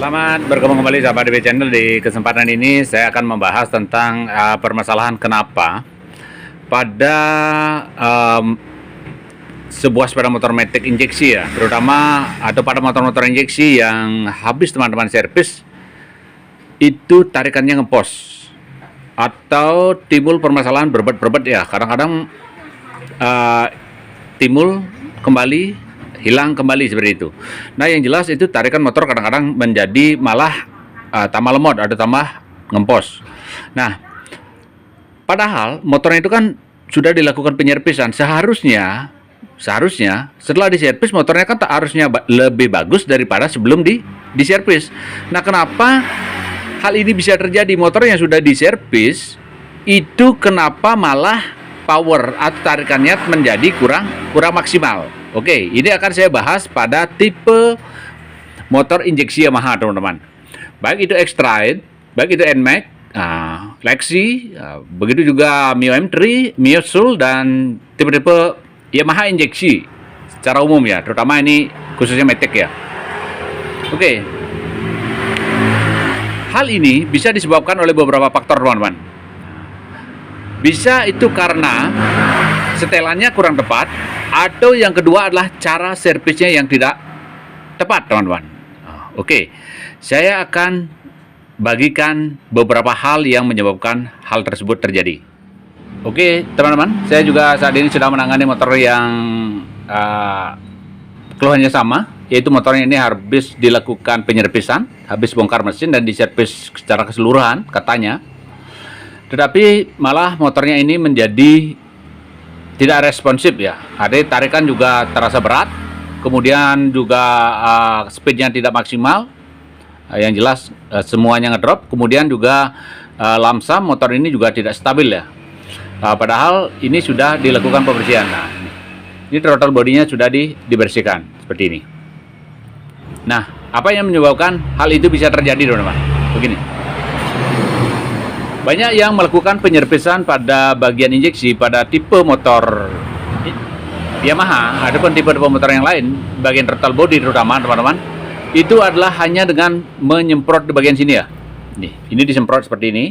Selamat bergabung kembali sahabat DB Channel. Di kesempatan ini saya akan membahas tentang permasalahan kenapa pada sebuah sepeda motor matic injeksi ya, terutama atau pada motor-motor injeksi yang habis teman-teman servis itu tarikannya ngepos atau timbul permasalahan berbet-berbet ya. Kadang-kadang timbul kembali, hilang kembali seperti itu. Nah, yang jelas itu tarikan motor kadang-kadang menjadi malah tambah lemot atau tambah ngempos. Nah, padahal motornya itu kan sudah dilakukan penyerpisan. Seharusnya setelah diservis motornya kan tak harusnya lebih bagus daripada sebelum diservis. Nah, kenapa hal ini bisa terjadi? Motor yang sudah diservis itu kenapa malah power atau tarikannya menjadi kurang maksimal. Oke, ini akan saya bahas pada tipe motor injeksi Yamaha, teman-teman. Baik itu X-Trike, baik itu NMAX, Lexi, begitu juga Mio M3, Mio Soul, dan tipe-tipe Yamaha injeksi secara umum ya, terutama ini khususnya matic ya. Oke, hal ini bisa disebabkan oleh beberapa faktor, teman-teman. Bisa itu karena setelannya kurang tepat, atau yang kedua adalah cara servisnya yang tidak tepat, teman-teman. Oke, saya akan bagikan beberapa hal yang menyebabkan hal tersebut terjadi. Oke, teman-teman, saya juga saat ini sedang menangani motor yang keluhannya sama, yaitu motornya ini habis dilakukan penyerpisan, habis bongkar mesin dan diservis secara keseluruhan katanya. Tetapi malah motornya ini menjadi tidak responsif ya. Ada tarikan juga terasa berat, kemudian juga speednya tidak maksimal. Yang jelas semuanya ngedrop. Kemudian juga lamsam motor ini juga tidak stabil ya. Padahal ini sudah dilakukan pembersihan. Nah, ini throttle bodinya sudah dibersihkan seperti ini. Nah, apa yang menyebabkan hal itu bisa terjadi, teman-teman? Begini. Banyak yang melakukan penyerpisan pada bagian injeksi pada tipe motor Yamaha, adapun tipe-tipe motor yang lain, bagian throttle body terutama, teman-teman, itu adalah hanya dengan menyemprot di bagian sini ya. Nih, ini disemprot seperti ini.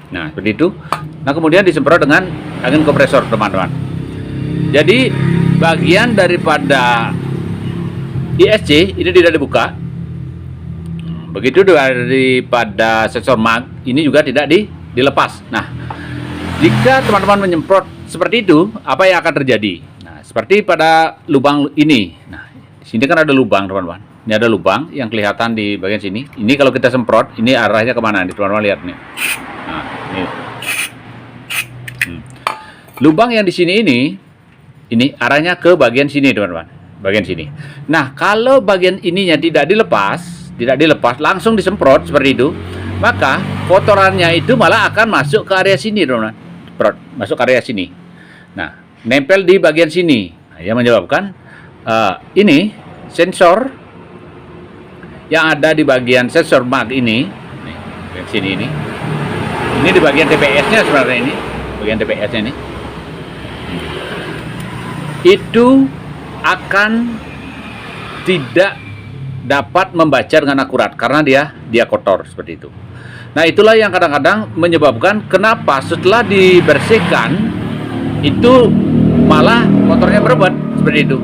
Nah, seperti itu. Nah, kemudian disemprot dengan angin kompresor, teman-teman. Jadi, bagian daripada ISC ini tidak dibuka. Begitu daripada sensor mag ini juga tidak dilepas. Nah, jika teman-teman menyemprot seperti itu, apa yang akan terjadi? Nah, seperti pada lubang ini. Nah, di sini kan ada lubang, teman-teman. Ini ada lubang yang kelihatan di bagian sini. Ini kalau kita semprot, ini arahnya kemana nih, teman-teman lihat nih. Nah, ini. Lubang yang di sini ini arahnya ke bagian sini, teman-teman. Bagian sini. Nah, kalau bagian ininya tidak dilepas langsung disemprot seperti itu, maka kotorannya itu malah akan masuk ke area sini, teman-teman. Masuk ke area sini. Nah, nempel di bagian sini. Nah, yang menyebabkan ini sensor yang ada di bagian sensor mag ini, nih, bagian sini ini di bagian TPS-nya sebenarnya ini, bagian TPS-nya ini. Itu akan tidak dapat membaca dengan akurat karena dia kotor seperti itu. Nah, itulah yang kadang-kadang menyebabkan kenapa setelah dibersihkan itu malah motornya berebut seperti itu.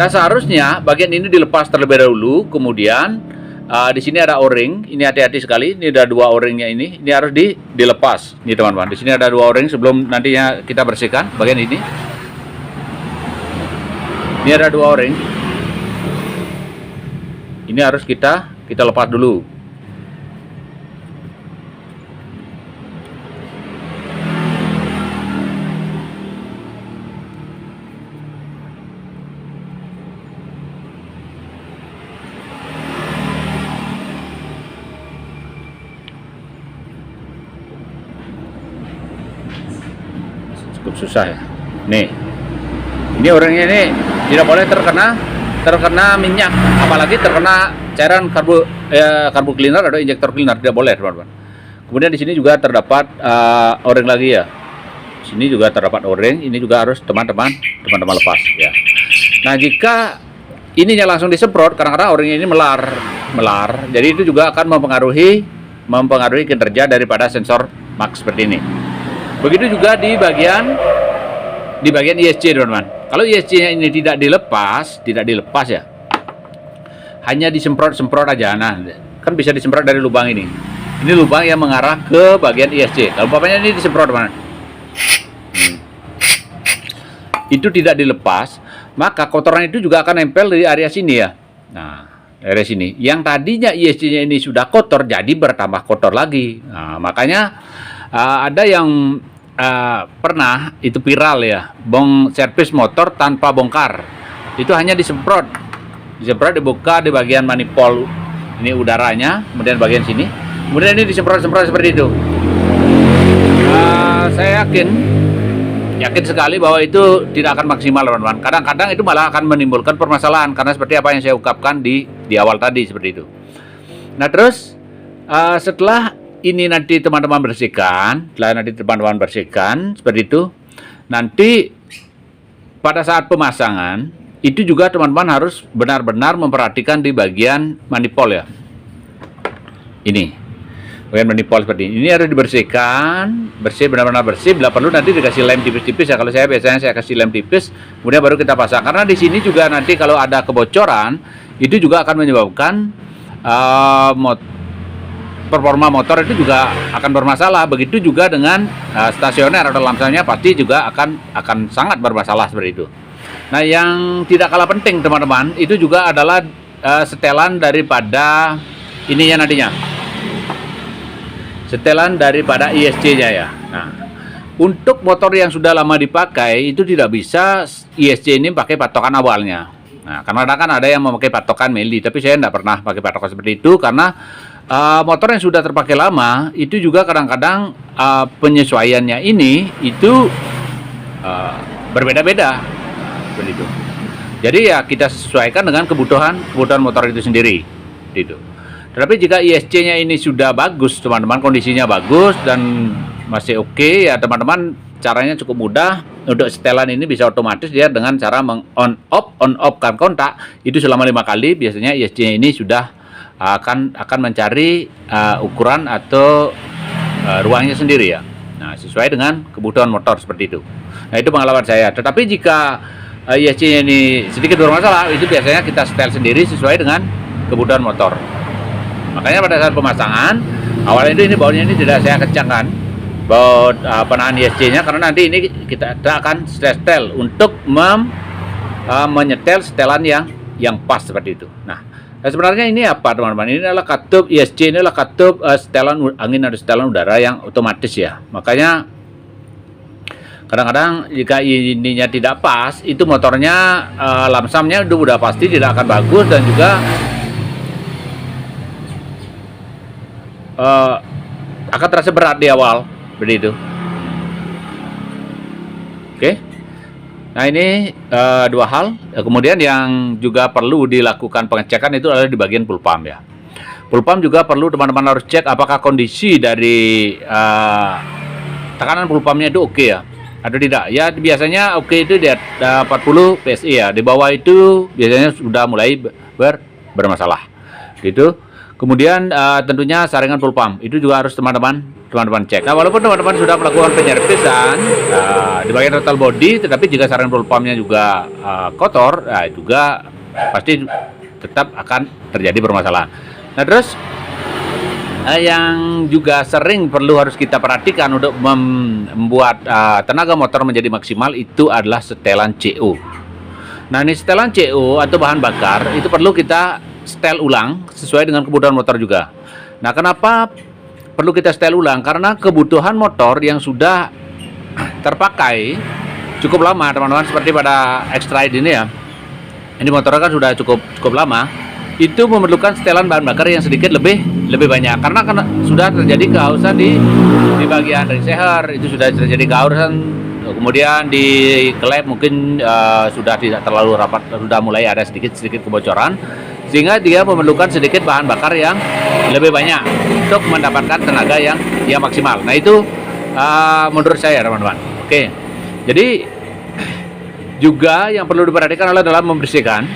Nah, seharusnya bagian ini dilepas terlebih dahulu, kemudian di sini ada o-ring, ini hati-hati sekali, ini ada dua o-ringnya ini harus dilepas. Nih, teman-teman, di sini ada dua o-ring sebelum nantinya kita bersihkan bagian ini. Ini ada dua o-ring. Ini harus kita lepas dulu. Cukup susah ya. Nih. Ini o-ringnya ini tidak boleh terkena minyak, apalagi terkena cairan karbo cleaner atau injektor cleaner, tidak boleh, teman-teman. Kemudian di sini juga terdapat o-ring lagi ya. Sini juga terdapat o-ring, ini juga harus teman-teman lepas ya. Nah, jika ininya langsung disemprot, kadang-kadang O-ring ini melar. Jadi itu juga akan mempengaruhi kinerja daripada sensor max seperti ini. Begitu juga di bagian ISC, teman-teman. Kalau ISC-nya ini tidak dilepas ya, hanya disemprot aja. Nah, kan bisa disemprot dari lubang ini. Ini lubang yang mengarah ke bagian ISC. Kalau umpamanya ini disemprot, teman, itu tidak dilepas, maka kotoran itu juga akan nempel di area sini ya. Nah, area sini. Yang tadinya ISC-nya ini sudah kotor, jadi bertambah kotor lagi. Nah, makanya ada yang pernah itu viral ya, servis motor tanpa bongkar. Itu hanya disemprot, dibuka di bagian manifold ini udaranya, kemudian bagian sini, kemudian ini disemprot seperti itu. Saya yakin sekali bahwa itu tidak akan maksimal, teman-teman. Kadang-kadang itu malah akan menimbulkan permasalahan karena seperti apa yang saya ungkapkan di awal tadi seperti itu. Nah, terus setelah ini nanti teman-teman bersihkan, seperti itu. Nanti pada saat pemasangan itu juga teman-teman harus benar-benar memperhatikan di bagian manifold ya. Ini bagian manifold seperti ini harus dibersihkan, benar-benar bersih. Bila perlu nanti dikasih lem tipis-tipis ya. Kalau saya biasanya saya kasih lem tipis, kemudian baru kita pasang. Karena di sini juga nanti kalau ada kebocoran itu juga akan menyebabkan performa motor itu juga akan bermasalah. Begitu juga dengan stasioner atau lamsanya pasti juga akan sangat bermasalah seperti itu. Nah, yang tidak kalah penting, teman-teman, itu juga adalah setelan daripada ininya nantinya. Setelan daripada ISC-nya ya. Nah, untuk motor yang sudah lama dipakai itu tidak bisa ISC ini pakai patokan awalnya. Nah, karena kan ada yang memakai patokan mili, tapi saya tidak pernah pakai patokan seperti itu karena motor yang sudah terpakai lama itu juga kadang-kadang penyesuaiannya ini itu berbeda-beda seperti itu. Jadi ya kita sesuaikan dengan kebutuhan motor itu sendiri gitu. Tetapi jika ISC-nya ini sudah bagus, teman-teman, kondisinya bagus dan masih oke ya, teman-teman, caranya cukup mudah. Untuk setelan ini bisa otomatis dia dengan cara on off kan kontak itu selama 5 kali. Biasanya ISC-nya ini sudah akan mencari ukuran atau ruangnya sendiri ya. Nah, sesuai dengan kebutuhan motor seperti itu. Nah, itu pengalaman saya. Tetapi jika ISC-nya ini sedikit bermasalah, itu biasanya kita setel sendiri sesuai dengan kebutuhan motor. Makanya pada saat pemasangan awalnya ini bautnya ini tidak saya kencangkan, baut penahan ISC-nya, karena nanti ini kita akan setel untuk menyetel setelan yang pas seperti itu. Nah, sebenarnya ini apa, teman-teman? Ini adalah katup ISC, ini adalah katup setelan angin atau setelan udara yang otomatis ya. Makanya kadang-kadang jika ininya tidak pas, itu motornya lamsamnya udah pasti tidak akan bagus dan juga akan terasa berat di awal seperti itu. Oke. Nah, ini dua hal. Kemudian yang juga perlu dilakukan pengecekan itu adalah di bagian full pump ya. Full pump juga perlu teman-teman harus cek apakah kondisi dari tekanan full pumpnya itu oke ya atau tidak. Ya biasanya oke itu di 40 PSI ya. Di bawah itu biasanya sudah mulai bermasalah gitu. Kemudian tentunya saringan full pump itu juga harus teman-teman cek. Nah, walaupun teman-teman sudah melakukan penyerpisan di bagian total body, tetapi jika saringan full pumpnya juga kotor, juga pasti tetap akan terjadi permasalahan. Nah, terus yang juga sering perlu harus kita perhatikan untuk membuat tenaga motor menjadi maksimal itu adalah setelan CO. Nah, ini setelan CO atau bahan bakar itu perlu kita setel ulang sesuai dengan kebutuhan motor juga. Nah, kenapa perlu kita setel ulang? Karena kebutuhan motor yang sudah terpakai cukup lama, teman-teman, seperti pada X-Ride ini ya. Ini motornya kan sudah cukup lama. Itu memerlukan setelan bahan bakar yang sedikit lebih banyak karena sudah terjadi kehausan di bagian reseher, itu sudah terjadi kehausan. Kemudian di klep mungkin sudah tidak terlalu rapat, sudah mulai ada sedikit kebocoran, sehingga dia memerlukan sedikit bahan bakar yang lebih banyak untuk mendapatkan tenaga yang maksimal. Nah, itu menurut saya, teman-teman. Oke, jadi Juga yang perlu diperhatikan adalah dalam membersihkan.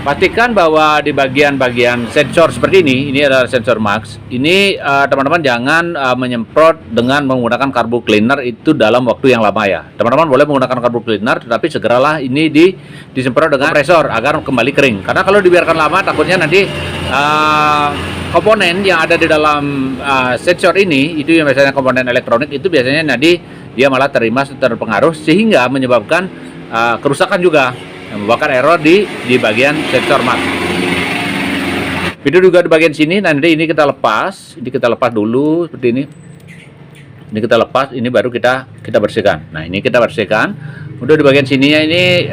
Pastikan bahwa di bagian-bagian sensor seperti ini adalah sensor max. Ini teman-teman jangan menyemprot dengan menggunakan carbo cleaner itu dalam waktu yang lama ya. Teman-teman boleh menggunakan carbo cleaner, tetapi segeralah ini disemprot dengan kompresor agar kembali kering. Karena kalau dibiarkan lama, takutnya nanti komponen yang ada di dalam sensor ini, itu yang biasanya komponen elektronik, itu biasanya nanti dia malah terpengaruh sehingga menyebabkan kerusakan juga, membuahkan error di bagian sensor max. Video juga di bagian sini. Nanti ini kita lepas dulu seperti ini. Ini kita lepas, ini baru kita bersihkan. Nah, ini kita bersihkan. Udah di bagian sininya ini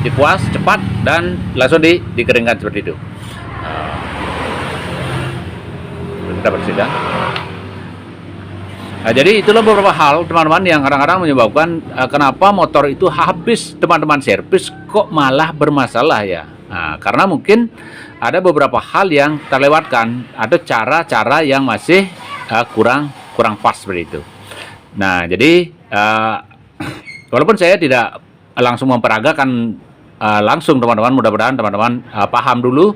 dikuas cepat dan langsung dikeringkan seperti itu. Kita bersihkan. Nah, jadi itulah beberapa hal teman-teman yang kadang-kadang menyebabkan kenapa motor itu habis teman-teman servis kok malah bermasalah ya. Nah, karena mungkin ada beberapa hal yang terlewatkan, ada cara-cara yang masih kurang pas seperti itu. Nah, jadi walaupun saya tidak langsung memperagakan langsung teman-teman, mudah-mudahan teman-teman paham dulu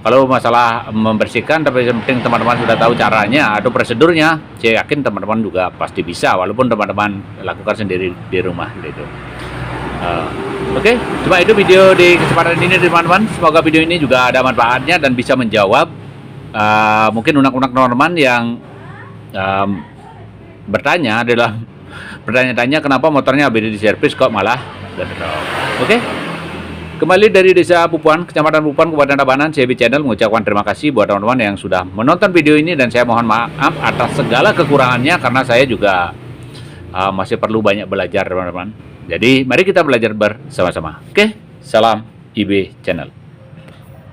kalau masalah membersihkan, tapi yang penting teman-teman sudah tahu caranya atau prosedurnya. Saya yakin teman-teman juga pasti bisa, walaupun teman-teman lakukan sendiri di rumah gitu. Oke, cuma itu video di kesempatan ini teman-teman. Semoga video ini juga ada manfaatnya dan bisa menjawab mungkin unek-unek teman-teman yang bertanya bertanya-tanya kenapa motornya habis di servis kok malah Oke. Kembali dari Desa Pupuan, Kecamatan Pupuan, Kabupaten Tabanan, CB Channel mengucapkan terima kasih buat teman-teman yang sudah menonton video ini, dan saya mohon maaf atas segala kekurangannya karena saya juga masih perlu banyak belajar teman-teman. Jadi mari kita belajar bersama-sama. Oke, salam IB Channel.